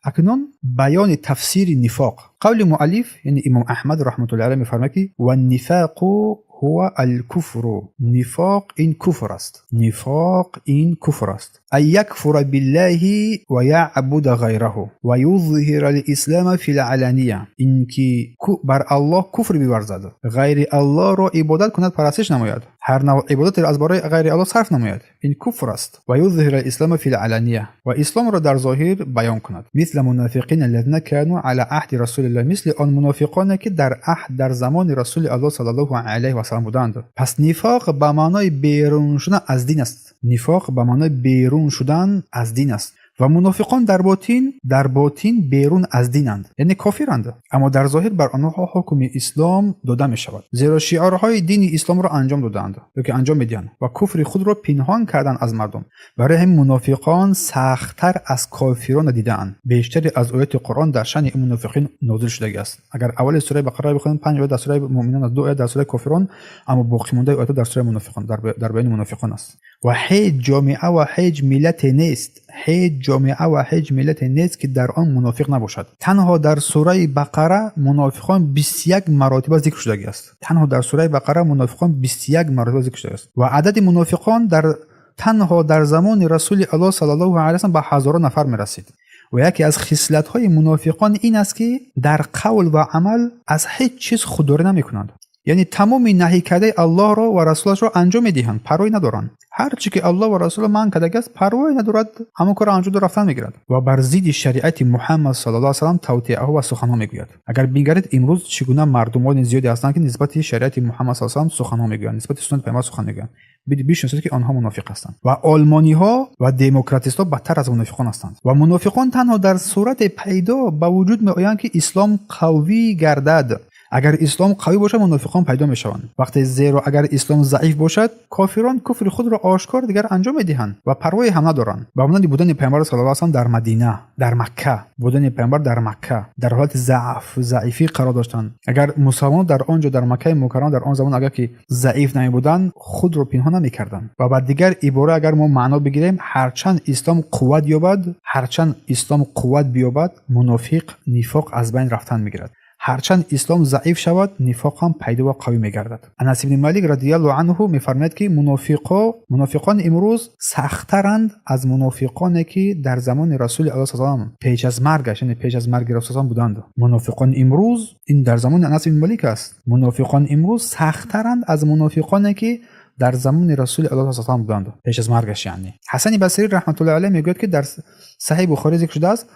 اکنون بیان تفسیر نفاق. قول مؤلف یعنی امام احمد رحمت الله علیه میفرماید که و النفاق هو الكفر. نفاق این کفر است. نفاق این کفر است. ای یکفر بالله و یعبد غیره و یظهر الاسلام فی العلانیه. این که بر الله کفر بیورزد، غیر الله را عبادت کند، پرستش نماید، هر نوع عبادت را از برای غیر الله صرف نماید، این کفر است. و یظهر الاسلام فی العلانیه و اسلام را در ظاهر بیان کند. مثل منافقین الذين كانوا على عهد رسول الله، مثل آن منافقانی که در عهد در زمان رسول الله صلی الله علیه و سلم بودند. پس نفاق به معنای بیرون شدن از دین است. نفاق به معنای بیرون شدن از دین است و منافقان در باطن بیرون از دینند، یعنی کافرند، اما در ظاهر بر آنها حکم اسلام داده می شود، زیرا شعارهای دین اسلام را انجام دادند یا که انجام میدهند و کفر خود را پنهان کردند از مردم. برای همین منافقان سخت‌تر از کافران دیدند. بیشتر از آیات قرآن در شأن این منافقین نازل شده است. اگر اول سوره بقره بخونیم 5 آیه در سوره مؤمنان، از 2 آیه در سوره کافرون، اما باقی مانده آیات در سوره منافقان در بیان منافقان است. و هیچ جامعه و هیچ ملت نیست، هیچ جامعه و هیچ ملت نیست که در آن منافق نباشد. تنها در سوره بقره منافقان 21 مراتب ذکر شده است. تنها در سوره بقره منافقان 21 مراتب ذکر شده است و عدد منافقان تنها در زمان رسول الله صلی الله علیه و سلم به هزاران نفر میرسید. و یکی از خصلت‌های منافقان این است که در قول و عمل از هیچ چیز خودداری نمی‌کنند. یعنی تمام نهی کرده الله را و رسولش را انجام میدهند، پروایی ندارند. هر چی که الله و رسول من کرده است پروایی ندارد، همون کار انجام رفتن میگیرد و بر ضد شریعت محمد صلی الله علیه و سلم توطئه و سخنها میگوید. اگر بگردید امروز چگونه مردمان زیادی هستند که نسبت شریعت محمد صلی الله علیه و سلم سخنها میگویند، نسبت سنت پیامبر سخن میگویند، بیشتر که آنها منافق هستند. و آلمانی ها و دموکراتیست ها بدتر از منافقان هستند. و منافقان تنها در صورت پیدا به وجود میآیند که اسلام قوی گردد. اگر اسلام قوی باشد منافقان پیدا میشوند. وقتی زیرا اگر اسلام ضعیف باشد کافران کفر خود را آشکار دیگر انجام میدهند و پروای هم ندارند. و مانند بودن پیامبر صلی الله علیه و سلم در مدینه، در مکه، بودن پیامبر در مکه در حالت ضعیفی قرار داشتند. اگر مسلمانان در آنجا در مکه مکرمه در آن زمان اگر که ضعیف نمی بودند خود را پنهان نمیکردند. و بعد دیگر عباره اگر ما معنا بگیریم، هرچند اسلام قوت یابد، هرچند اسلام قوت بیابد، منافق نفاق از بین رفتن میگیرد. هرچند اسلام ضعیف شود نفاق هم پیدا و قوی میگردد. انس بن مالک رضی الله عنه میفرماید که منافقان امروز سخت‌ترند از منافقانی که در زمان رسول الله صلی الله علیه و آله پیش از مرگش، یعنی پیش از مرگ رسول الله بودند. منافقان امروز، این در زمان انس بن مالک است، منافقان امروز سخت‌ترند از منافقانی که در زمان رسول الله صلی الله علیه و آله بودند پیش از مرگش. یعنی حسن بصری رحمت الله علیه میگوید که در صحیح بخاری ذکر شده است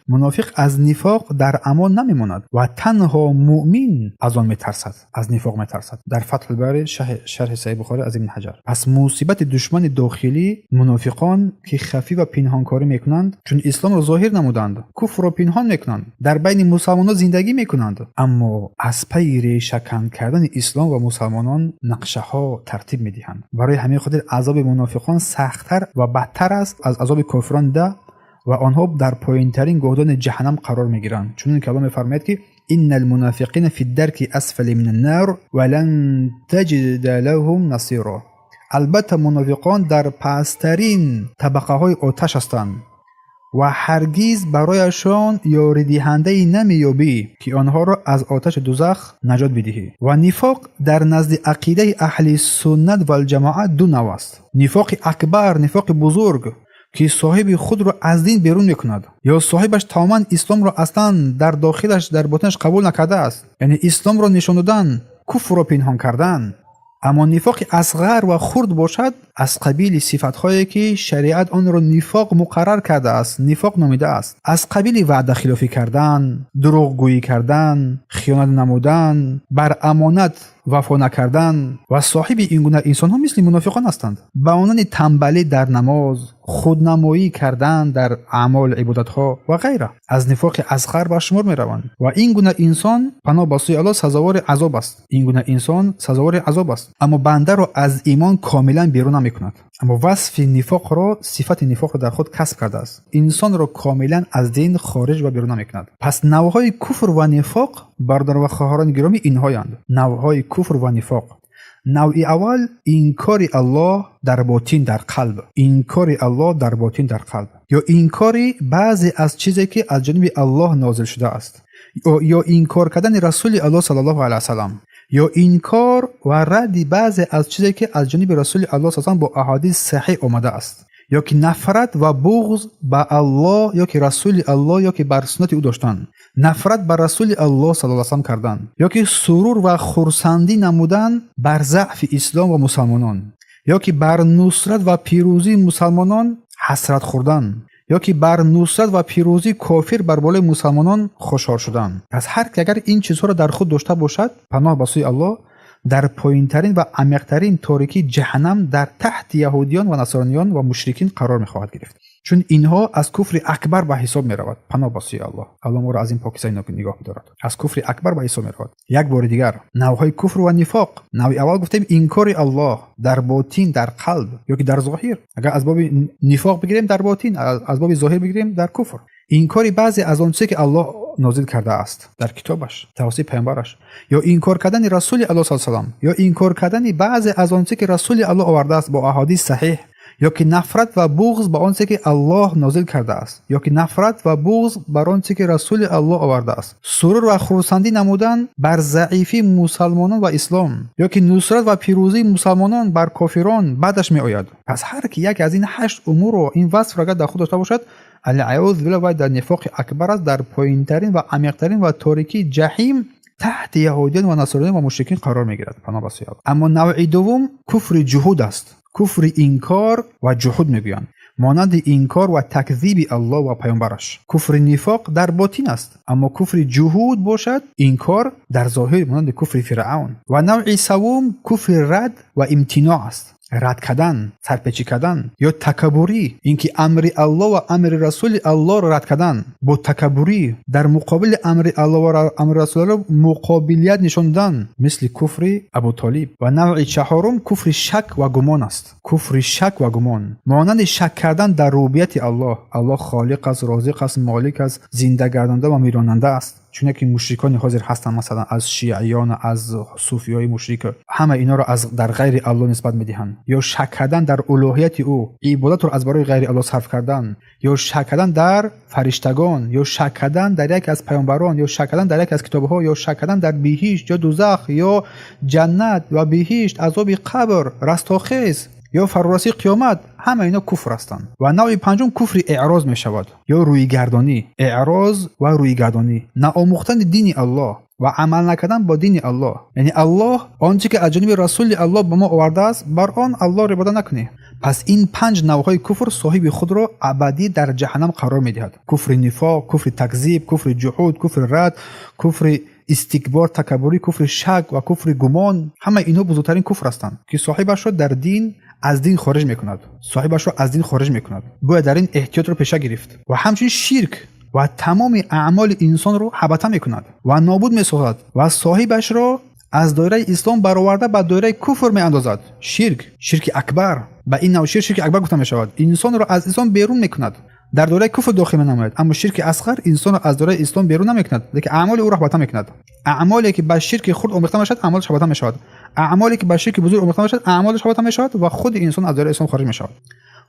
منافق از نفاق در امان نمیماند و تنها مؤمن از آن میترسد، از نفاق میترسد. در فتح الباری شرح صحیح بخاری از ابن حجر. پس مصیبت دشمن داخلی منافقان که خفی و پنهانکاری میکنند، چون اسلام را ظاهر نمودند، کفر را پنهان میکنند، در بین مسلمانان زندگی میکنند، اما از پی ریشه کن کردن اسلام و مسلمانان نقشه ها ترتیب میدهند. برای همین خاطر عذاب منافقان سخت‌تر و بدتر است از عذاب کافران ده و آنها در پایین‌ترین گودان جهنم قرار میگیرند. چون که الله میفرماید که ان المنافقین فی الدرک اسفل من النار ولن تجد لهم نصیرا. البته منافقان در پسترین طبقه های آتش هستند و هرگز برایشان یاری دهنده نمیابی که آنها را از آتش دوزخ نجات بدهی. و نفاق در نزد عقیده اهل سنت و الجماعت دو نوع است: نفاق اکبر، نفاق بزرگ که صاحب خود را از دین بیرون میکند، یا صاحبش تماما اسلام را اصلا در داخلش در باطنش قبول نکرده است، یعنی اسلام را نشان دادن، کفر را پنهان کردن. اما نفاق اصغر و خرد باشد از قبیل صفت‌هایی که شریعت آن را نفاق مقرر کرده است، نفاق نامیده است، از قبیل وعده خلافی کردن، دروغ گویی کردن، خیانت نمودن، بر امانت وفا نکردن. و صاحب این گونه انسان ها مثل منافقان هستند. به عنوان تنبلی در نماز، خودنمایی کردن در اعمال عبادت ها و غیره از نفاق اصغر به شمار می روند. و این گونه انسان پناه به سوی الله سزاوار عذاب است. این گونه انسان سزاوار عذاب است، اما بنده را از ایمان کاملا بیرون نمی کند. اما وصف نفاق را، صفت نفاق را در خود کسب کرده است، انسان را کاملا از دین خارج و بیرون نمی کند. پس نوعهای کفر و نفاق برادر و خواهران گرامی اینهایند. نوعهای کفر و نفاق: نوع اول انکار الله در باطن در قلب، انکار الله در باطن در قلب، یا انکار بعضی از چیزی که از جانب الله نازل شده است، یا انکار کردن رسول الله صلی الله علیه و سلم، یا انکار و رد بعضی از چیزی که از جانب رسول الله صلی الله علیه و سلم با احادیث صحیح آمده است، یا که نفرت و بغض به الله یا که رسول الله یا که بر سنت او داشتن، نفرت بر رسول الله صلی الله علیه و سلم کردن، یا که سرور و خرسندی نمودن بر ضعف اسلام و مسلمانان، یا که بر نصرت و پیروزی مسلمانان حسرت خوردن، یا که بر نصرت و پیروزی کافر بر بالای مسلمانان خوشحال شدن. پس هر که اگر این چیزها را در خود داشته باشد، پناه به سوی الله، در پایین‌ترین و عمیق‌ترین تاریکی جهنم در تحت یهودیان و نصرانیان و مشرکین قرار می‌خواهد گرفت، چون اینها از کفر اکبر به حساب می‌رود. پناه به سوی الله. الله ما را از این پاکیزه نگاه می‌دارد. از کفر اکبر به حساب می‌رود. یک بار دیگر نوع‌های کفر و نفاق. نوع اول گفتیم انکار الله در باطن در قلب یا که در ظاهر. اگر از باب نفاق بگیریم در باطن، از باب ظاهر بگیریم در کفر. انکار بعضی از آن چیزی که الله نازل کرده است در کتابش توسط پیامبرش، یا انکار کردن رسول الله صلی الله علیه و سلم، یا انکار کردن بعضی از آن چیزی که رسول الله آورده است با احادیث صحیح، یا که نفرت و بغض به آن چیزی که الله نازل کرده است، یا که نفرت و بغض بر آن چیزی که رسول الله آورده است، سرور و خرسندی نمودن بر ضعیفی مسلمانان و اسلام، یا که نصرت و پیروزی مسلمانان بر کافران بعدش می آید. پس هر کی یک از این 8 امور و این وصف را در خود داشته باشد، العیاذ بالله باید در نفاق اکبر است، در پایین‌ترین و عمیق‌ترین و تاریکی جهنم تحت یهودیان و نصرانیان و مشرکین قرار می‌گیرد. پناه به سوی الله. اما نوع دوم کفر جهود است. کفر انکار و جهود میگویند، مانند انکار و تکذیب الله و پیامبرش. کفر نفاق در باطن است، اما کفر جهود باشد انکار در ظاهر، مانند کفر فرعون. و نوع سوم کفر رد و امتناع است، رد کردن، سرپیچی کردن، یا تکبری، اینکه امر الله و امر رسول الله را رد کردن، با تکبری در مقابل امر الله و امر رسول الله مقابلیت نشان دادن، مثل کفر ابو طالب. و نوع چهارم کفر شک و گمان است، کفر شک و گمان، مانند شک کردن در ربوبیت الله. الله خالق است، رازق است، مالک است، زنده گردنده و میراننده است. چون که مشرکان حاضر هستن، مثلا از شیعیان، از صوفیای مشرک، همه اینا را از در غیر الله نسبت میدهند. یا شک کردن در الوهیت او، عبادت رو از برای غیر الله صرف کردن، یا شک کردن در فرشتگان، یا شک کردن در یک از پیامبران، یا شک کردن در یک از کتابها، یا شک کردن در بهشت یا دوزخ یا جنت و بهشت، عذاب قبر، رستاخیز یا فرارسی قیامت. همه اینا کفر هستند. و نوع پنجم کفر اعراض می شود، یا رویگردانی. اعراض و رویگردانی، ناآموختن دین الله و عمل نکردن با دین الله، یعنی الله آنچه که از جانب رسول الله به ما آورده است بر آن الله را عبادت نکنی. پس این 5 نوع‌های کفر صاحب خود را ابدی در جهنم قرار می‌دهد. کفر نفاق، کفر تکذیب، کفر جحود، کفر رد، کفر استکبار، تکبری، کفر شک و کفر گمان. همه اینا بزرگترین کفر هستند که صاحبش را در دین از دین خارج می‌کند، صاحبش را از دین خارج می‌کند. باید در این احتیاط را پیشه گرفت. و همچنین شرک و تمام اعمال انسان رو حبطه می‌کند و نابود می‌سازد و صاحبش را از دایره اسلام برآورده به دایره کفر می‌اندازد. شرک اکبر، به این نوع شرک اکبر گفته می‌شود. انسان را از اسلام بیرون می‌کند، در دایره کفر داخل نمی‌آید. اما شرک اصغر انسان را از دایره اسلام بیرون نمی‌کند، بلکه اعمال او را حبطه می‌کند. اعمالی که به شرک خرد آمیخته می‌شود، اعمالش حبطه می‌شود. اعمالی که به شرک بزرگ آمیخته می‌شود، اعمالش حبطه می‌شود و خود انسان از دایره اسلام خارج می‌شود.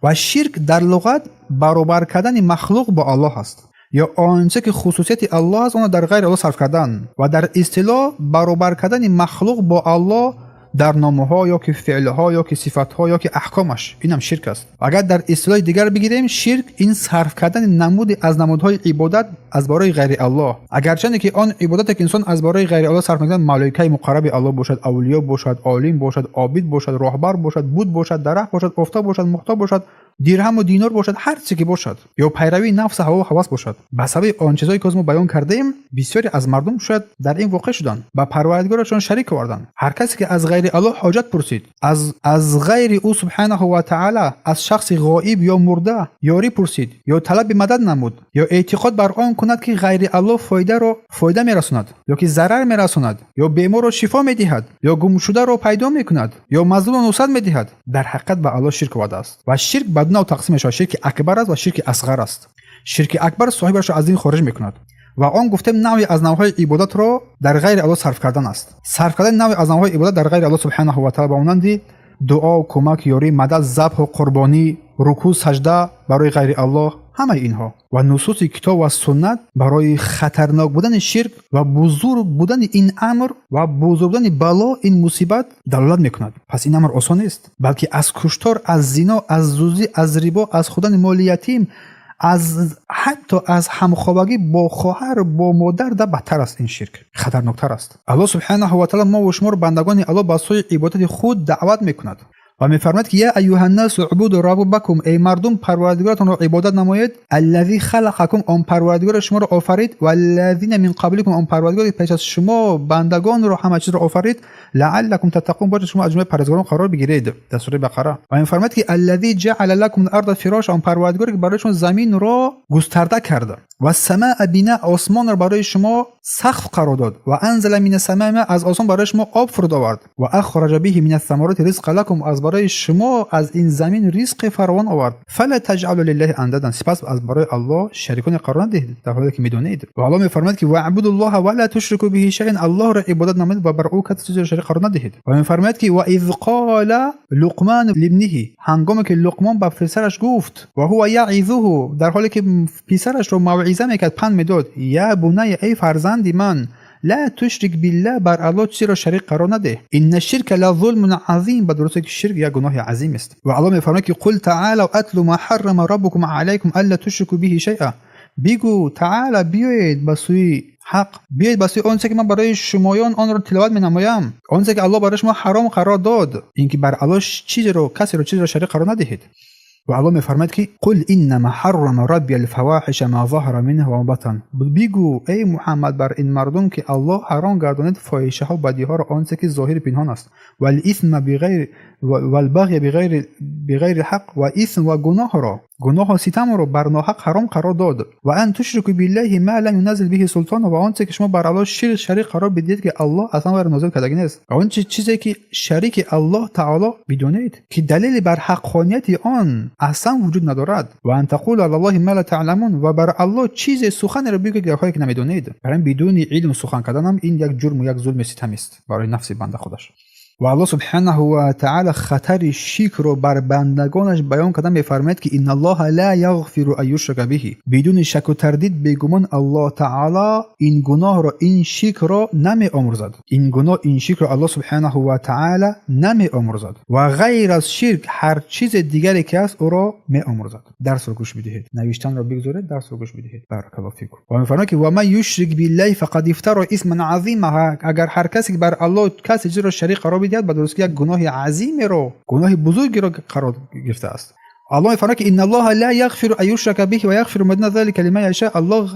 و شرک در لغت برابر کردن مخلوق با الله است، یا آنچه که خصوصیت الله است آن در غیر الله صرف کردن، و در اصطلاح برابر کردن مخلوق با الله در نامه‌ها یا که فعل‌ها یا که صفات‌ها یا که احکامش، اینم شرک است. اگر در اصطلاح دیگر بگیریم، شرک این صرف کردن نمودی از نمودهای عبادت از برای غیر الله، اگرچه که آن عبادت که انسان از برای غیر الله صرف می‌کند ملائکه مقرب الله باشد، اولیاء باشد، عالم باشد، عابد باشد، راهبر باشد، بود باشد، درخت باشد، آفتاب باشد، مهتاب باشد، درهم و دینار باشد، هر چیزی که باشد، یا پیروی نفس هوا و هوس باشد، به سبب آن چیزایی که ما بیان کردیم بسیاری از مردم شاید در این واقع شدن، با پروردگارشان شریک آوردن. هر کسی که از غیر الله حاجت پرسید، از غیر او سبحانه و تعالی، از شخص غایب یا مرده یاری پرسید، یا طلب مدد نمود، یا اعتقاد بر آن کند که غیر الله فایده میرساند یا که ضرر میرساند، یا بیمار را شفا میدهد، یا گمشده را پیدا میکند، یا مظلوم را نصرت میدهد، در حقیقت به الله شرک کرده است. و شرک بدون تقسیم شود، شرک اکبر است و شرک اصغر است. شرک اکبر صاحبش را از دین خارج میکند و آن گفتیم نوعی از نوعهای عبادت را در غیر الله صرف کردن است. صرف کردن نوعی از نوعهای عبادت در غیر الله سبحانه و تعالی با مانند دعا، کمک، یاری، مدد، ذبح و قربانی، رکوع، سجده برای غیر الله، همه اینها و نصوص کتاب و سنت برای خطرناک بودن شرک و بزرگ بودن این امر و بزرگ بودن بلا این مصیبت دلالت میکند. پس این امر آسان است، بلکه از کشتار، از زنا، از دزدی، از ربا، از خودن مال یتیم، حتی از همخوابگی با خواهر با مادر ده بدتر است. این شرک خطرناکتر است. الله سبحانه و تعالی ما و شما رو بندگان الله به سوی عبادت خود دعوت میکند و میفرماید که یا ایها الناس اعبدوا ربکم، ای مردم پروردگارتان را عبادت نمایید. الذی خلقکم، آن پروردگار شما را آفرید، و الذین من قبلکم، آن پروردگاری پیش از شما بندگان را همه چیز را آفرید، لعلکم تتقون، باید شما از جمله پرهیزگاران قرار بگیرید. در سوره بقره. و میفرماید که الذی جعل لكم الارض فراشا، آن پروردگاری که برای شما زمین را گسترده کرده، و السماء بنا، آسمان را برای شما سقف قرار داد، و انزل من السماء، از آسمان برای شما آب فرود آورد، و اخرج به من الثمرات رزقا لكم، از برای شما از این زمین رزق فراوان آورد. فلا تجعلوا لله اندادا، پس از برای الله شریکان قرار ندهید در حالی که میدونید. و الله میفرماید که واعبدوا الله ولا تشركوا به شیئا، الله را عبادت نمایید و بر او کسی چیزی را شریک قرار ندهید. و میفرماید که و اذ قال لقمان لابنه، هنگامی که لقمان به پسرش گفت، و هو یعظه، در حالی که پسرش رو موعظه میکرد، پند میداد، یا بنی، ای فرزند من، لا تشرک بالله، بر الله چیزی را شریک قرار نده، ان الشرک لظلم عظیم، بدرسته که شرک یک گناه عظیم است. و الله میفرماید که قل تعالوا اتل ما حرم ربکم علیکم الا تشرکوا به شیئا، بگو تعالی بیایید به سوی حق، بیایید به سوی آن چیزی که من برای شمایان آن را تلاوت مینمایم، آن چیزی که الله برای شما حرام قرار داد، اینکه بر الله چیزی را کسی را شریک قرار ندهید. و الله میفرماید که قل انما حرم ربی الفواحش ما ظهر منه و ما بطن، بگو ای محمد بر این مردم که الله حرام گردانید فاحشه ها و بدی ها را، آنچه که ظاهر پنهان است، و الاثم بغیر و البغي بغیر حق، و اثم و گناه و ستم را بر ناحق حرام قرار داد، و ان تشرکوا بالله ما لم ينزل به سلطان، و آنچه که شما بر الله شریک قرار بدید که الله اصلا بر نازل کردگی نیست، آن چیزی که شریک الله تعالی بدونید که دلیل بر حقانیت آن اصلا وجود ندارد، و ان تقولوا علی الله ما لا تعلمون، و بر الله چیز سخن را بگویید که نمیدونید. برای بدون علم سخن کردن هم این یک جرم و یک ظلم ستم است برای نفس بنده خودش. و الله سبحانه و تعالی خطر شرک رو بر بندگانش بیان کرده، میفرماید که ان الله لا یغفر ان یشرک به، بدون شک و تردید بیگمان الله تعالی این گناه رو، این شرک رو نمی آمرزد، این شرک رو الله سبحانه و تعالی نمی آمرزد، و غیر از شرک هر چیز دیگری که است او را می آمرزد. درس رو گوش بدهید، نوشتن رو بگذارید، درس رو گوش بدهید. بارک الله فیکم. و میفرماید که و من یشرک بالله فقد افترى اثما عظیما، اگر هر کسی که بر الله کسی چیز رو شریک قرار بدهد، بدرسته یک گناه عظیم رو، گناه بزرگی رو قرار گرفته است. الله میفرماید که ان الله لا یغفر ان یشرک به و یغفر ما دون ذلک لمن یشاء، الله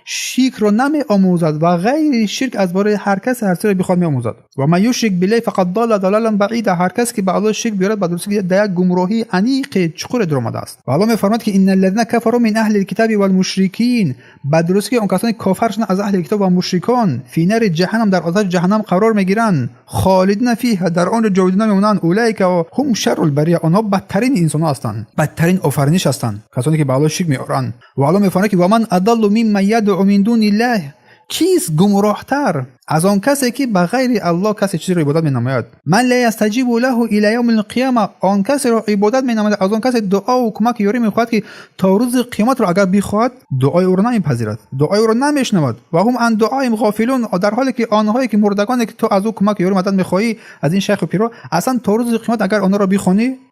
شرک رو نمی آموزد و غیر شرک از برای هر کس هر چیزی بخواد می آموزد. و من یشرک بالله فقد ضل ضلالا بعیدا، هر کس که به الله شرک بیارد بدرسته در یک گمراهی عمیق چقور در آمده است. و الله میفرماید که ان الذين كفروا من اهل الكتاب والمشركين، بدرسته اون کسانی کافر شدن از اهل کتاب و مشرکان، فی نار جهنم، در آتش جهنم قرار میگیرن، خالدین فیها، در آن جاودانه میمونن، اولئک هم شر البریه، آنها بدترین انسان هستند، بدترین آفرینش هستند، کسانی که به الله شرک میآورند. و الله میفرماید که و من اضل ممن یدعو من دون الله، کیست گمراهتر از آن کسی که به غیر الله کسی چیزی را عبادت می‌نماید. من لا یستجیب له الی یوم القیامه، آن کسی را عبادت می‌نماید، از آن کسی دعا و کمک یاری می‌خواهد که تا روز قیامت را اگر بخواهد دعای او را نمی‌پذیرد، دعای او را نمی‌شنود، و هم عن دعاء غافلون، در حالی که آنهایی که مردگانی که تو از او کمک یاری مدد می‌خواهی، از این شیخ و پیرو، اصلا تا روز قیامت اگر آنها را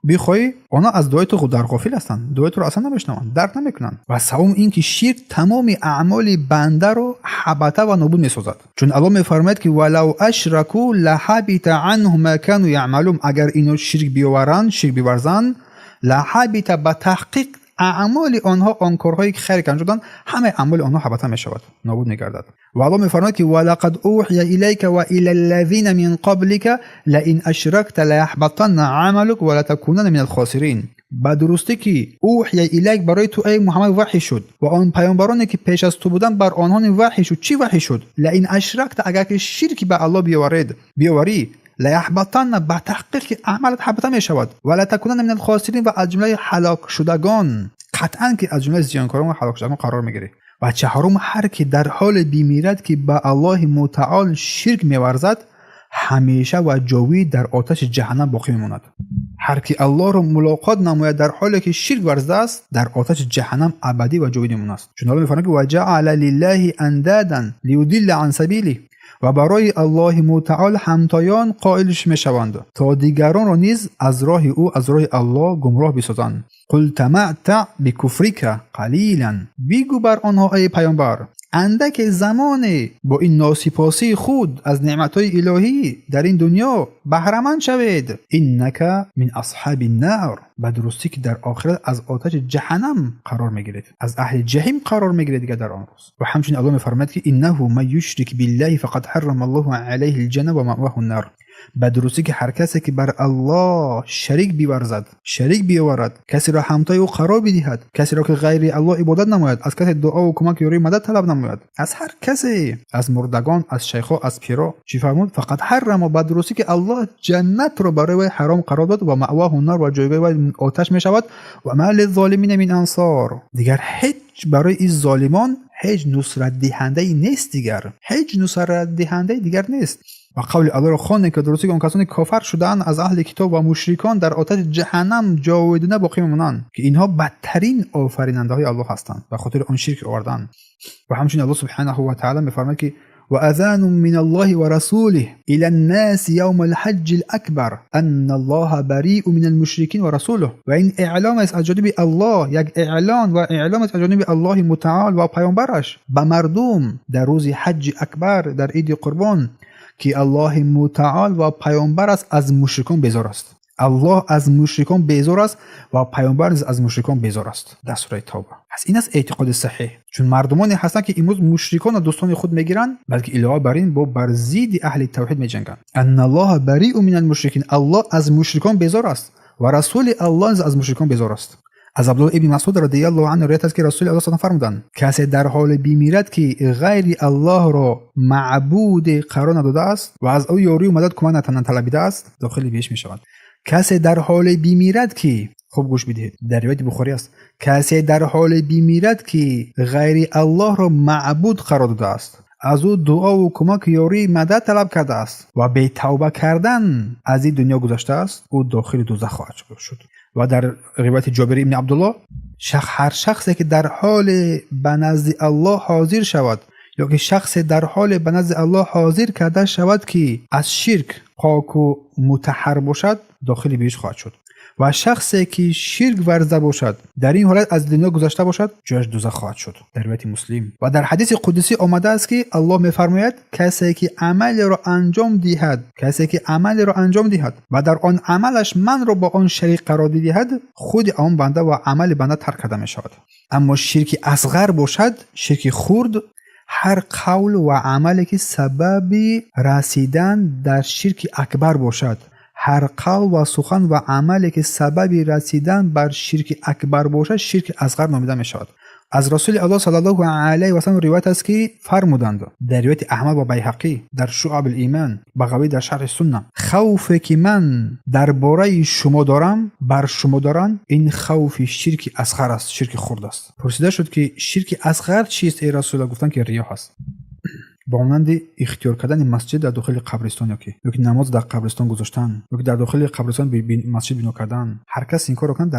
بخوای آنها از دعای تو در غافل هستند، دعای تو را اصلا نمی‌شنوند، درک نمی‌کنند. و سوم این که شرک تمام اعمال بنده را حبطه و نابود می‌سازد، چون الله می‌فرماید که ولو اشرکوا لحبط عنهم ما كانوا يعملون، اگر اینو شرک بیاورند لحبط، به تحقیق اعمال آنها، آن کارهایی که خیر کردن، همه اعمال آنها حبطه میشود، نابود میگردد. و الله میفرماید که ولقد اوحی الیک و الی الذین من قبلک لئن اشرکت لیحبطن عملک ولتکونن من الخاسرین، به درستی که اوحی الیک، برای تو ای محمد وحی شد، و آن پیامبرانی که پیش از تو بودن بر آنها وحی شد. چی وحی شد؟ لئن اشرکت، اگر که شرک به الله بیاوری، لیحبطن، به تحقیق عملت حبطه می شود، ولا تکونن من الخاسرین، و از جمله هلاک شدگان، قطعا که از جمله زیانکاران و هلاک شدگان قرار میگیری. و چهارم هر که در حال بیمیرد که به الله متعال شرک می‌ورزد همیشه و جاوید در آتش جهنم باقی میماند. هر که الله را ملاقات نماید در حالی که شرک ورزده است در آتش جهنم ابدی و جاوید میماند است. چون الله میفرماید و جعل لله اندادا لیضل عن سبیله و برای الله متعال همتایان قائلش میشوند تا دیگران را نیز از راه او از راه الله گمراه بسازند. قل تمتع بکفرک قلیلا، بگو بر آنها ای پیامبر اندک زمانی با این ناسپاسی خود از نعمتهای الهی در این دنیا بهره‌مند شوید. انک من اصحاب النار، به درستی که در آخرت از آتش جهنم قرار میگیرید، از اهل جهنم قرار میگیرید دیگه در آن روز. و همچنین الله میفرماید که انه من یشرک بالله فقد حرم الله علیه الجنه و مأواه النار، به درستی که هر کسی که بر الله شریک بیورزد، شریک بیاورد، کسی را همتای او قرار بدهد، کسی را که غیر الله عبادت نماید، از کسی دعا و کمک یاری مدد طلب نماید، از هر کسی، از مردگان، از شیخا، از پیرا، چی فرمود؟ فقط حرم، به درستی که الله جنت را برای حرام قرار داد و مأواه النار و جایگاه آتش می شود و ما للظالمین من انصار، دیگر هیچ برای این ظالمان هیچ نصرت دهنده نیست، دیگر هیچ نصرت دهنده دیگر نیست. و قول الله را خوانید که درستی که اون کسانی کافر شدن از اهل کتاب و مشرکان در آتش جهنم جاودانه باقی میمونند که اینها بدترین آفریننده های الله هستند به خاطر آن شرک آوردن. و همچنین الله سبحانه و تعالی میفرماید که و اذان من الله و رسوله الى الناس یوم الحج الاکبر ان الله بریء من المشرکین و رسوله، و این اعلام است از جانب الله، یک اعلان و اعلام است از جانب الله متعال و پیامبرش به مردم در روز حج اکبر، در عید قربان، که الله متعال و پیامبر است از مشرکان بیزار است. الله از مشرکان بیزار است و پیامبر از مشرکان بیزار است در سوره توبه. پس این است اعتقاد صحیح. چون مردمانی هستند که امروز مشرکان و دوستان خود میگیرن، بلکه علاوه بر این با بر ضد اهل توحید میجنگن. ان الله بریء من المشرکین، الله از مشرکان بیزار است و رسول الله از مشرکان بیزار است. از عبدالله ابن مسعود رضی الله عنه روایت است که رسول الله صلی الله علیه و فرمودند کسی در حال بیمیرد که غیر الله را معبود قرار نداده است و از او یاری و مدد کمک نطلبیده است داخل بهش میشود. کسی در حال بیمیرد که، خوب گوش بدهید، در روایت بخاری است، کسی در حال بیمیرد که غیر الله را معبود قرار داده است، از او دعا و کمک یاری مدد طلب کرده است و به توبه کردن از این دنیا گذشته است، او داخل دوزخ خواهد شد. و در روایت جابر ابن عبدالله هر شخصی که در حال به نزد الله حاضر شود یا که شخص در حال به نزد الله حاضر کرده شود که از شرک پاک و مطهر باشد داخل بهش خواهد شد، و شخصی که شرک ورزده باشد در این حالت از دنیا گذشته باشد جایش دوزخ خواهد شد. در روایت مسلم و در حدیث قدسی آمده است که الله میفرماید کسی که عمل را انجام دهد و در آن عملش من را با آن شریک قرار دهد، خود آن بنده و عمل بنده ترک کرده می شود. اما شرک اصغر باشد، شرک خرد، هر قول و عملی که سبب رسیدن در شرک اکبر باشد، هر قول و سخن و عملی که سبب رسیدن بر شرک اکبر باشد شرک اصغر نامیده می شود. از رسول الله صلی الله علیه و سلم روایت است که فرمودند در روایت احمد و بیهقی در شعب الایمان، بغوی در شرح سنه، خوفی که من درباره شما دارم بر شما دارم این خوف شرک اصغر است، شرک خرد است. پرسیده شد که شرک اصغر چیست ای رسول الله؟ گفتند که ریا است. با مانند اختیار کردن مسجد در داخل قبرستان یا که نماز در قبرستان گذاشتن یا که در داخل قبرستان مسجد بنا کردن، هر کس این کارو کنه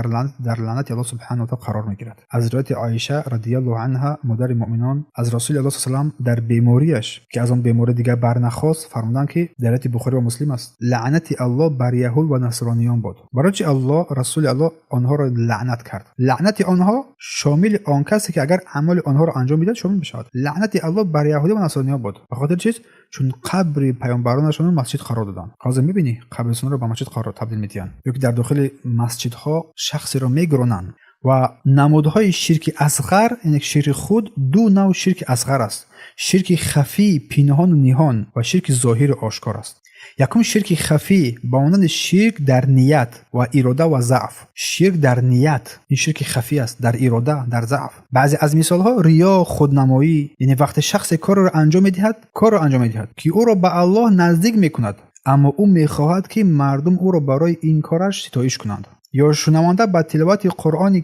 در لعنت الله سبحانه و تعالی قرار میگیرد. از روایت عایشه رضی الله عنها مادر مؤمنان از رسول الله صلی الله علیه و سلم در بیماریش که از آن بیماری دیگر برنخواست فرمودند که در روایت بخاری و مسلم است لعنت الله بر یهود و نصرانیان باد. برای چه الله رسول الله آنها را لعنت کرد؟ لعنت آنها شامل آن کسی که اگر عمل آنها را انجام میداد شامل میشود. لعنت الله بر یهود و نصرانیان بود. به خاطر چیز؟ چون قبر پیامبرانشون مسجد قرار دادن. قاضی میبینی قبرستان رو به مسجد قرار تبدیل میدن، یا که در داخل مسجدها شخصی رو میگرونن. و نمودهای شرک اصغر، این شرک خود دو نوع شرک اصغر است: شرک خفی پنهان و نهان و شرک ظاهر آشکار است. یکم شرک خفی با مانند شرک در نیت و اراده و ضعف. شرک در نیت این شرک خفی است، در اراده، در ضعف. بعضی از مثال ها ریا، خودنمایی، یعنی وقت شخص کار را انجام میدهد که او را به الله نزدیک میکند، اما او میخواهد که مردم او را برای این کارش ستایش کنند. یا شنونده با تلاوت قرآن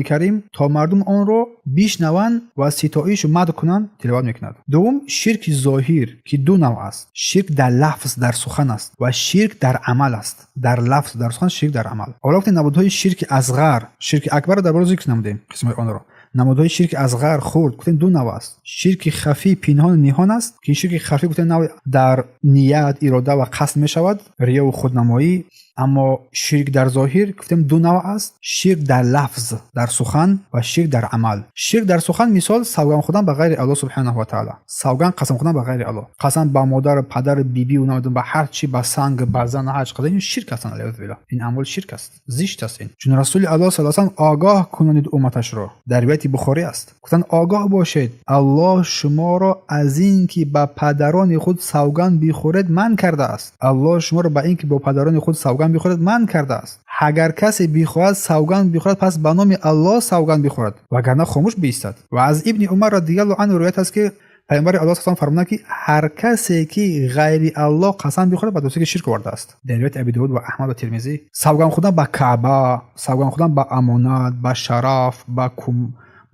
کریم تا مردم آن را بشنوند و ستایش و مدح کنند تلاوت میکند. دوم شرک ظاهر که دو نوع است. شرک در لفظ در سخن است و شرک در عمل است. در لفظ در سخن، شرک در عمل. حالا وقتی نمودهای شرک اصغر، شرک اکبر را در بالا ذکر نمودیم قسمت آن را. نمودهای شرک اصغر خرد گفتیم دو نوع است. شرک خفی پنهان نهان است که شرک خفی گفتیم نوع در نیت، اراده و قصد می شود، ریا و خودنمایی. اما شرک در ظاهر گفتیم دو نوع است. شرک در لفظ در سخن و شرک در عمل. شرک در سخن مثال سوگند خوردن به غیر الله سبحانه و تعالی، سوگند قسم خوردن به غیر الله، قسم به مادر، پدر، بیبی و نمیدونم به هر چی، به سنگ، به زن، هر چقدر، این شرک است. علیه بالله این عمل شرک است، زشت است. این چون رسول الله صلی الله علیه و آله آگاه کنید امتش را، در روایت بخاری است گفتن آگاه باشید الله شما را از این که به پدران خود سوگند بخورید من کرده است. الله شما را به این که با پدران خود سوگند بخورید من کرده است. اگر کسی بخواهد سوگند بخورد پس به نام الله سوگند بخورد وگرنه خاموش بایستد. و از ابن عمر رضی الله عنه روایت است که پیامبر الله صلی الله علیه و آله فرمودند که هر کسی که غیر الله قسم بخورد به دوستی که شرک ورده است. در روایت ابی داود و احمد و ترمذی سوگند خوردن به کعبه، سوگند خوردن به امانت، به شرف،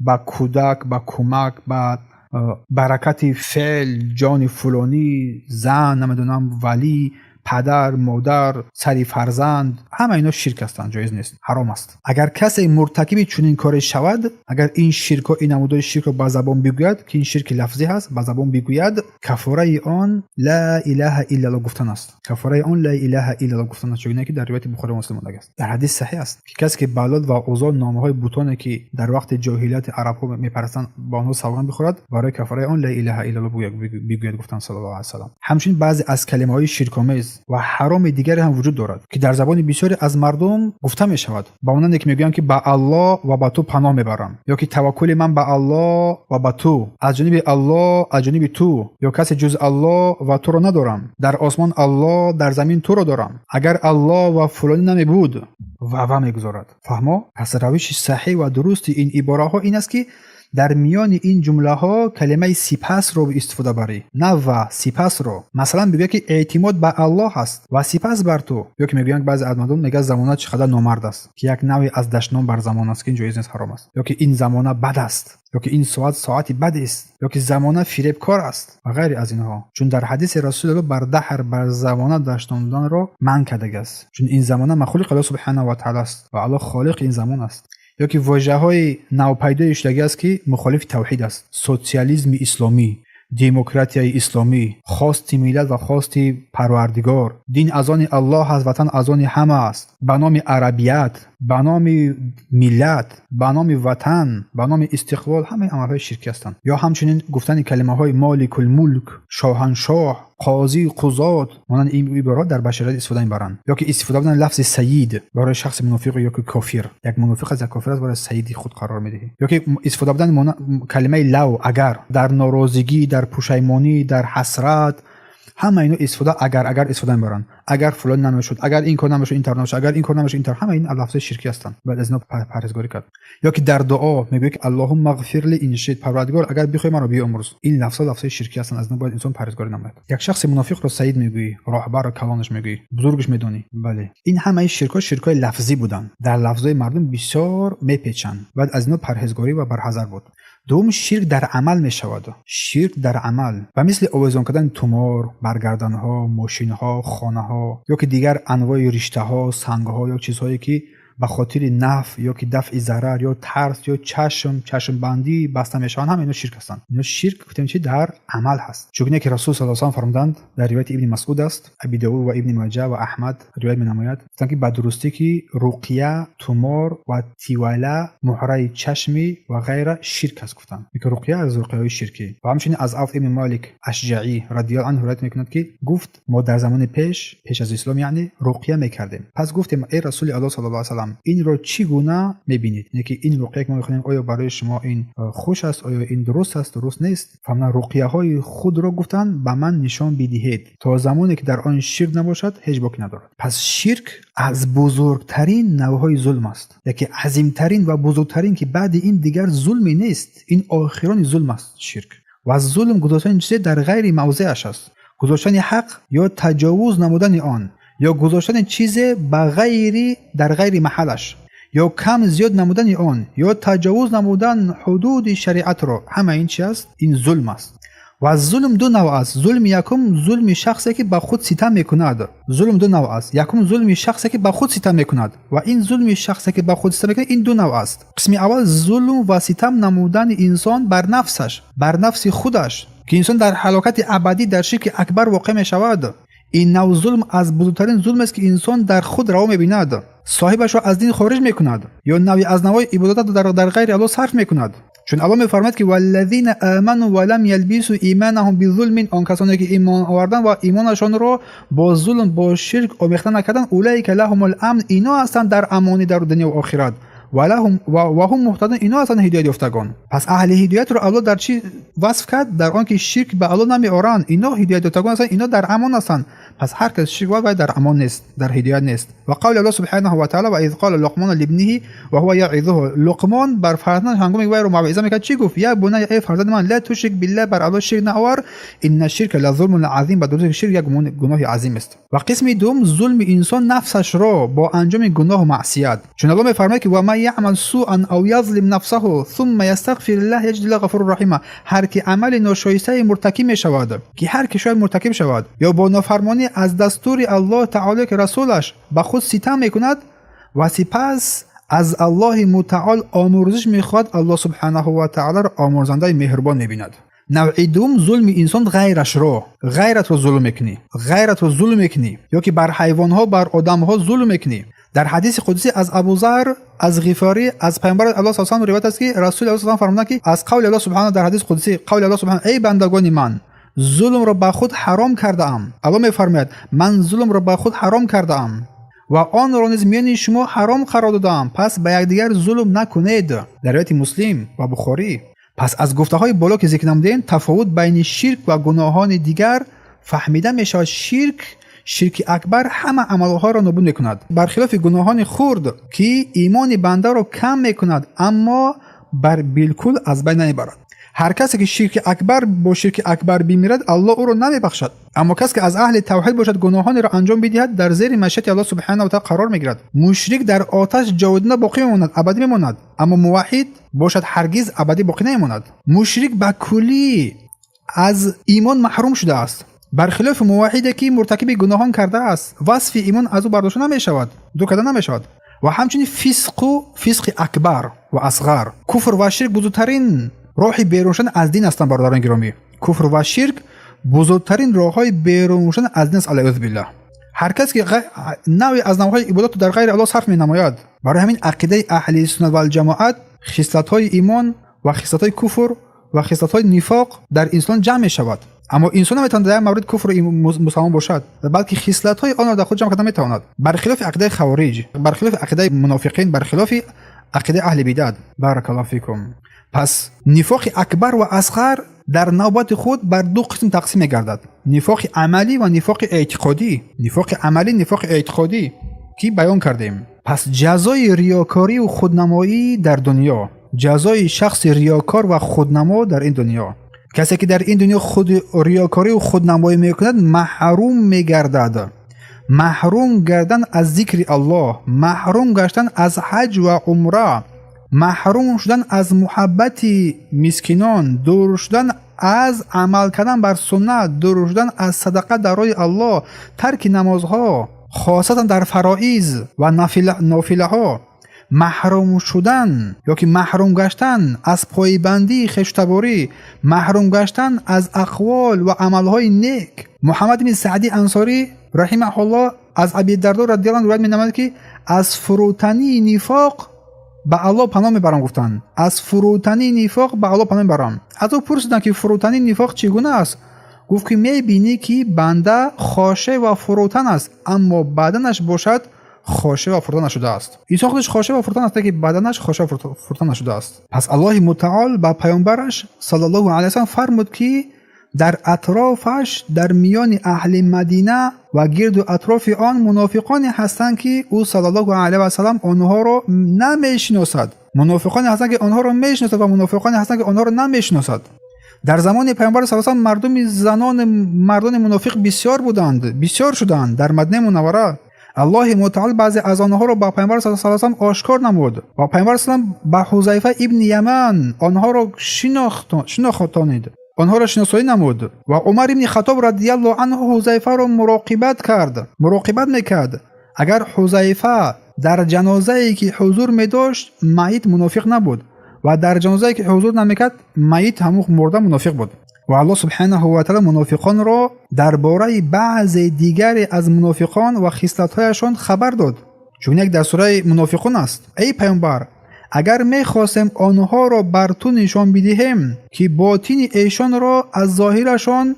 به کودک، به کمک، به برکت فعل، جان فلانی، زن، نمیدونم ولی، پدر، مادر، سری فرزند، همه اینا شرک هستند، جایز نیست، حرام است. اگر کسی مرتکب چنین کاری شود، اگر این شرک و این نمودهای شرک رو با زبان بگوید که این شرک لفظی هست، با زبان بگوید، کفاره آن لا اله الا الله گفتن است. کفاره آن لا اله الا الله گفتن است، چون که در روایت بخاری و مسلم آمده است. در حدیث صحیح است که کسی که بلاد و اوزان نامه‌های بتان که در وقت جاهلیت عرب‌ها می‌پرستند با آنها سوگند بخورد، برای کفاره آن لا اله الا الله بگوید گفتن صلی الله علیه و سلم. همچنین بعضی از کلمه‌های شرک‌آمیز و حرام دیگری هم وجود دارد که در زبان بسیاری از مردم گفته می شود. با اونان که میگویند که به الله و به تو پناه میبرم، یا که توکل من به الله و به تو، از جانب الله از جانب تو، یا کسی جز الله و تو رو ندارم، در آسمان الله در زمین تو رو دارم، اگر الله و فلانی نمی بود و میگذارد. فهمو؟ پس روش صحیح و درست این عباره ها این است که در میان این جمله ها کلمه سپس رو استفاده بری، نه و سپس رو. مثلا بگه که اعتماد به الله هست و سپس بر تو، یا که میگن بعضی از مردم میگه زمانه چقدر نامرد است که یک نوعی از دشنام بر زمان است که این جایز نیست، حرام است، یا که این زمانه بد است، یا که این ساعت بد است، یا که زمانه فریبکار است و غیر از اینها. چون در حدیث رسول الله بر دهر بر زمانه دشنامیدن را منع کرده است، چون این زمانه مخلوق الله سبحانه و تعالی است و الله خالق این زمان است. یا که واژه‌های نوپیدا شدگی است که مخالف توحید است. سوسیالیسم اسلامی، دموکراسی اسلامی، خواست ملت و خواست پروردگار، دین از آن الله است، وطن از آن همه است، به نام عربیت، به نام ملت، به نام وطن، به نام استقلال، همه عملهای شرکی هستند. یا همچنین گفتن کلمه‌های مالک الملک، شاهنشاه، قاضی، قضات، مانند این عبارات در بشریت استفاده می‌برند. یا که استفاده کردن لفظ سید برای شخص منافق یا که کافر، یک منافق از یک کافر است برای سید خود قرار می‌دهی. یا که استفاده کردن کلمه لو، اگر، در ناراضگی، در پشیمانی، در حسرت، همه اینا استفاده اگر استفاده می‌برند. اگر فلان نمیشد، اگر این کار نمیشد، این طرح نمیشد، اگر این کار نمیشد، این طرح، همه این لفظ شرکی هستند. بعد از اینا پرهیزگاری کرد. یا که در دعا میگه که اللهم اغفر لی ان شئت، پروردگار اگر بخوای مرا بیامرز. این لفظ شرکی هستند، از اینا باید انسان پرهیزگاری نماید. یک شخص منافق رو سید میگویی، راهبر کلانش میگویی، بزرگش میدونی. بله، این همه شرکای لفظی بودن، در لفظای مردم بسیار میپیچند. بعد از اینا پرهیزگاری و برحذر بود. دوم شرک در عمل می شود. شرک در عمل و مثل آویزان کردن تومار، برگردان ها، ماشین ها، خانه ها، یا که دیگر انواع رشته ها، سنگ ها یا چیزهایی که به خاطر نفع یا که دفع ضرر یا ترس یا چشم بندی بسته میشن، هم اینا شرک هستند. اینا شرک گفتیم چی در عمل هست. چون که رسول صلی الله علیه و آله فرمودند در روایت ابن مسعود است، ابی داود و ابن ماجه و احمد روایت می‌نماید که به درستی که رقیه، تومار و تیواله، مهره چشمی و غیره شرک است. گفتند که رقیه از رقیه‌های شرکی. و همچنین از عوف ابن مالک اشجعی رضی الله عنه روایت می‌کند که گفت ما در زمان پیش از اسلام یعنی رقیه می‌کردیم. پس گفتیم ای رسول الله صلی الله علیه و آله این رو چگونه می‌بینید؟ یعنی که این رقیه که ما می‌خونیم آیا برای شما این خوش است، آیا این درست است، درست نیست؟ فرمان رقیه‌های خود را گفتن به من نشان بدهید تا زمانی که در آن شرک نباشد هیچ باکی ندارد. پس شرک از بزرگترین نوع‌های ظلم است، یکی عظیمترین و بزرگترین که بعد این دیگر ظلمی نیست، این آخرین ظلم است شرک. و از ظلم گذاشتن چیزی در غیر موضعش است، گذاشتن حق یا تجاوز نمودن آن، یا گذاشتن چیز در غیر محلش، یا کم زیاد نمودن آن، یا تجاوز نمودن حدود شریعت را. همه این چی است؟ این ظلم است. و ظلم دو نوع است. ظلم یکم ظلم شخصی که به خود ستم میکند. ظلم دو نوع است. یکم ظلم شخصی که به خود ستم میکند و این ظلم شخصی که به خود ستم میکند این دو نوع است. قسم اول ظلم و ستم نمودن انسان بر نفسش، بر نفس خودش، که انسان در هلاکت ابدی در شرک اکبر واقع می شود. این نوع ظلم از بزرگترین ظلم است که انسان در خود روا می‌بیند، صاحبش را از دین خارج می‌کند یا نوعی از نوع عبادت در غیر الله صرف می‌کند. چون الله می‌فرماید که والذین آمنوا ولم یلبسوا ایمانهم بظلم، آن کسانی که ایمان آوردند و ایمانشان را با ظلم با شرک آمیخته نکردند، اولئک لهم الامن، اینا هستند در امانی در دنیا و آخرت، و هم مهتدون، اینا هستند هدایت یافتگان. پس اهل هدایت رو الله در چی وصف کرد؟ در آن که شرک به الله نمی‌آورند، اینا هدایت یافتگان هستند، اینا در امان هستند. پس هر کس شرک و در امان نیست، در هدایت نیست. و قول الله سبحانه و تعالی و اذ قال لقمان لابنه و هو یعظه، لقمان بر فرزندش هنگامی وی رو موعظه میکرد چی گفت؟ یا بنی، ای فرزند من، لا تشرک بالله، بر الله شرک نآور، ان الشرک لظلم عظیم، بدون شرک یک گناه عظیم است. و قسم دوم ظلم انسان نفسش را با انجام گناه و معصیت. چون الله میفرماید که و من یعمل سوءا او یظلم نفسه ثم یستغفر الله یجد الله غفور رحیم، هر کی عمل ناشایسته مرتکب میشود، که هر کی شاید مرتکب شود یا با نافرمانی از دستور الله تعالی که رسولش به خود ستم میکند و سپس از الله متعال آمرزش میخواد، الله سبحانه و تعالی را آمرزنده مهربان میبیند. نوع دوم ظلم انسان غیرت رو ظلم میکنی، یا که بر حیوانها بر آدمها ظلم میکنی. در حدیث قدسی از ابوذر از غفاری از پیامبر الله صلی الله علیه و آله روایت است که رسول الله صلی الله علیه و آله فرمودند که از قول الله سبحانه در حدیث قدسی، قول الله سبحانه ای بندگان من، ظلم را به خود حرام کرده ام. الله میفرماید من ظلم را به خود حرام کرده ام و آن را نیز میان شما حرام قرار دادم، پس به یکدیگر ظلم نکنید. در روایت مسلم و بخاری. پس از گفته های بالا که ذکر نمودیم تفاوت بین شرک و گناهان دیگر فهمیده میشود. شرک اکبر همه عملها را نابود میکند، برخلاف گناهان خرد که ایمان بنده را کم میکند اما بر بالکل از بین نمیبرد. هر کسی که شرک اکبر با شرک اکبر بمیرد الله او را نمیبخشد، اما کسی که از اهل توحید باشد گناهانی را انجام بدهد در زیر مشیت الله سبحانه و تعالی قرار میگیرد. مشرک در آتش جاودانه باقی میماند، ابدی میماند، اما موحد باشد هرگز ابدی باقی نمیماند. مشرک به کلی از ایمان محروم شده است، برخلاف موحدی که مرتکب گناهان کرده است وصف ایمان از او برداشته نمیشود، دو کده نمیشود. و همچنین فسق اکبر و اصغر، کفر و شرک بزرگترین راه بیرون شدن از دین هستند. برادران گرامی، کفر و شرک بزرگترین راههای بیرون شدن از دین است. علیاذ بالله. هر کس که نوعی از نوعهای عبادت در غیر الله صرف می‌نماید، برای همین عقیده اهل سنت و الجماعت خصلت‌های ایمان و خصلت‌های کفر و خصلت‌های نفاق در انسان جمع می‌شود. اما انسان نمیتواند در مورد کفر مسلمان باشد، بلکه خصلت‌های آن را در خود جمع کرده نمیتواند. برخلاف عقیده خوارج، برخلاف عقیده منافقین، برخلاف عقیده اهل بدعت. بارک الله فیکم. پس نفاق اکبر و اصغر در نوبت خود بر دو قسم تقسیم می‌گردد: نفاق عملی و نفاق اعتقادی. نفاق عملی، نفاق اعتقادی که بیان کردیم. پس جزای ریاکاری و خودنمایی در دنیا، جزای شخص ریاکار و خودنما در این دنیا، کسی که در این دنیا خود ریاکاری و خودنمایی میکند محروم میگردد. محروم گردن از ذکر الله، محروم گشتن از حج و عمره، محروم شدن از محبت مسکینان، دور شدن از عمل کردن بر سنت، دور شدن از صدقه در راه الله، ترک نمازها خاصتا در فرائض و نافله ها، محروم شدن یا که محروم گشتن از پایبندی خشتباری، محروم گشتن از اقوال و عملهای نیک. محمد بن سعدی انصاری رحمه الله از ابی الدرداء رضی الله عنه روایت می‌نماید که از فروتنی نفاق به الله پناه میبرم. گفتن از فروتنی نفاق به الله پناه میبرم. از او پرسیدن که فروتنی نفاق چگونه است؟ گفت که میبینی که بنده خاشع و فروتن است اما بدنش باشد خاشع و فروتن نشده است. عیسی خودش خاشع و فروتن است که بدنش خاشع و فروتن نشده است. پس الله متعال به پیامبرش صلی الله علیه و سلم فرمود که در اطرافش در میان اهل مدینه و گرد و اطراف آن منافقانی هستند که او صلی الله علیه و سلم آنها را نمیشناسد. منافقانی هستند که آنها را میشناسد و منافقانی هستند که آنها را نمیشناسد. در زمان پیامبر صلی الله علیه و آله مردان منافق بسیار بودند، بسیار شدند در مدینه منوره. الله متعال بعضی از آنها را با پیامبر صلی الله علیه و آله آشکار نمود و پیامبر صلی الله علیه و آله با حذیفه ابن یمن آنها را شناختانید، آنها را شناسایی نمود و عمر ابن خطاب رضی الله عنه حذیفه را مراقبت میکرد. اگر حذیفه در جنازه‌ای که حضور می‌داشت میت منافق نبود و در جنازه‌ای که حضور نمی‌کرد میت هم مرده منافق بود. و الله سبحانه و تعالی منافقان را درباره بعض دیگری از منافقان و خصلت‌هایشان خبر داد. چون یک در سوره منافقون است: ای پیامبر، اگر می‌خواستیم آنها را بر تو نشان بدهیم که باطن ایشان را از ظاهرشان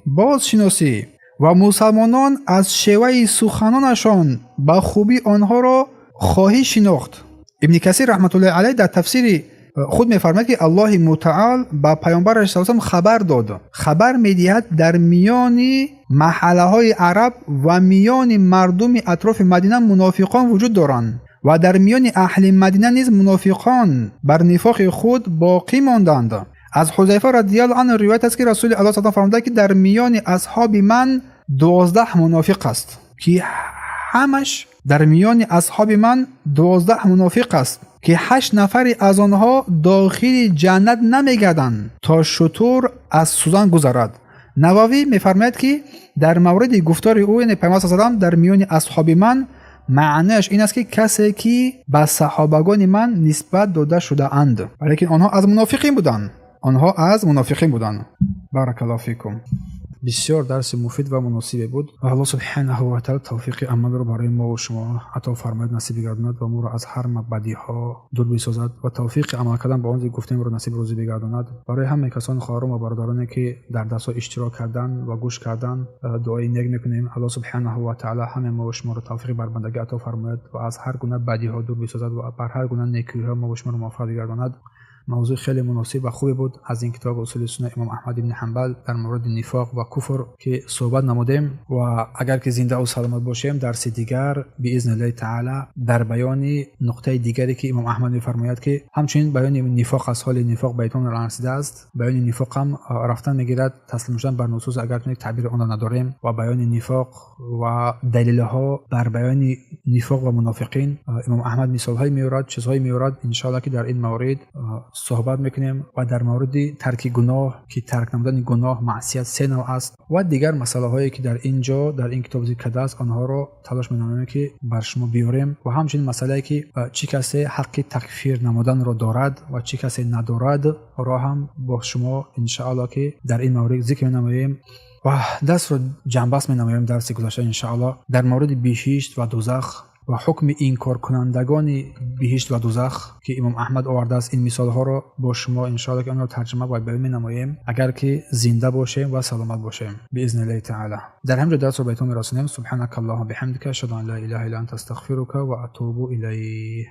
بازشناسی و مسلمانان از شیوه سخنانشان با خوبی آنها را خواهی شناخت. ابن کثیر رحمت الله علیه در تفسیر خود می‌فرماید که الله متعال با پیامبرش صلی الله علیه و خبر داد، خبر می‌دهد در میان محله‌های عرب و میان مردم اطراف مدینه منافقان وجود دارند و در میان اهل مدینه نیز منافقان بر نفاق خود باقی ماندند. از حذیفه رضی الله عنه روایت است که رسول الله صلی الله علیه و آله فرموده که در میان اصحاب من 12 منافق است، که همش در میان اصحاب من 12 منافق است که 8 نفر از آنها داخل جنت نمیگردند تا شتر از سوزن گذرد. نووی میفرماید که در مورد گفتار او یعنی پیامبر صلی الله علیه و آله در میان اصحاب من معنیش این است که کسی که به صحابگان من نسبت داده شده اند، ولیکن آنها از منافقین بودند. بارک الله فیکم. بسیار درس مفید و مناسب بود و الله سبحانه و تعالی توفیق عمل را برای ما و شما عطا فرماید، نصیب گرداند و ما را از هر بدیها دور بسازد و توفیق عمل کردن با آن گفتیم را نصیب روزی بگرداند. برای همه کسان خواهران و برادرانی که در درس اشتراک کردن و گوش کردن دعای نیک میکنیم. الله سبحانه و تعالی همه ما و شما را توفیق بر بندگی عطا فرماید و از هر گونه بدیها دور بسازد و بر هر گونه نیکی‌ها ما و شما را موفق بگرداند. موضوع خیلی مناسب و خوبی بود از این کتاب اصول سنت امام احمد بن حنبل در مورد نفاق و کفر که صحبت نمودیم و اگر که زنده و سلامت باشیم درس دیگر باذن الله تعالی در بیان نقطه دیگری که امام احمد می‌فرماید که همچنین بیان نفاق از حال نفاق بیتون را رسیده است. بیان نفاق هم رفتن میگیرد تسلیم شدن بر نصوص اگر یک تعبیر آن را نداریم و بیان نفاق و دلیل‌ها بر بیان نفاق و منافقین امام احمد مثال‌های میارد، چیزهای میارد. ان شاء الله که در این مورد صحبت میکنیم و در مورد ترک گناه که ترک نمودن گناه معصیت 3 نوع است و دیگر مسئله هایی که در اینجا در این کتاب ذکر کرده است آنها را تلاش می‌نماییم که بر شما بیاریم و همچنین مسئله که چه کسی حق تکفیر نمودن را دارد و چه کسی ندارد را هم با شما ان شاء الله که در این مورد ذکر می‌نماییم و دست را جنبش می‌نماییم. درس گذشته ان شاء الله در مورد بهشت و دوزخ و حکم این کار کنندگان بهشت و دوزخ که امام احمد آورده است این مثال ها را با شما ان شاء الله که آن را ترجمه و بیان می‌نماییم اگر که زنده باشیم و سلامت باشیم باذن الله تعالی. در همین درس رو بهتون میرسونیم. سبحانك اللهم بحمدك اشهد ان لا اله الا انت استغفرك و اتوب الیک.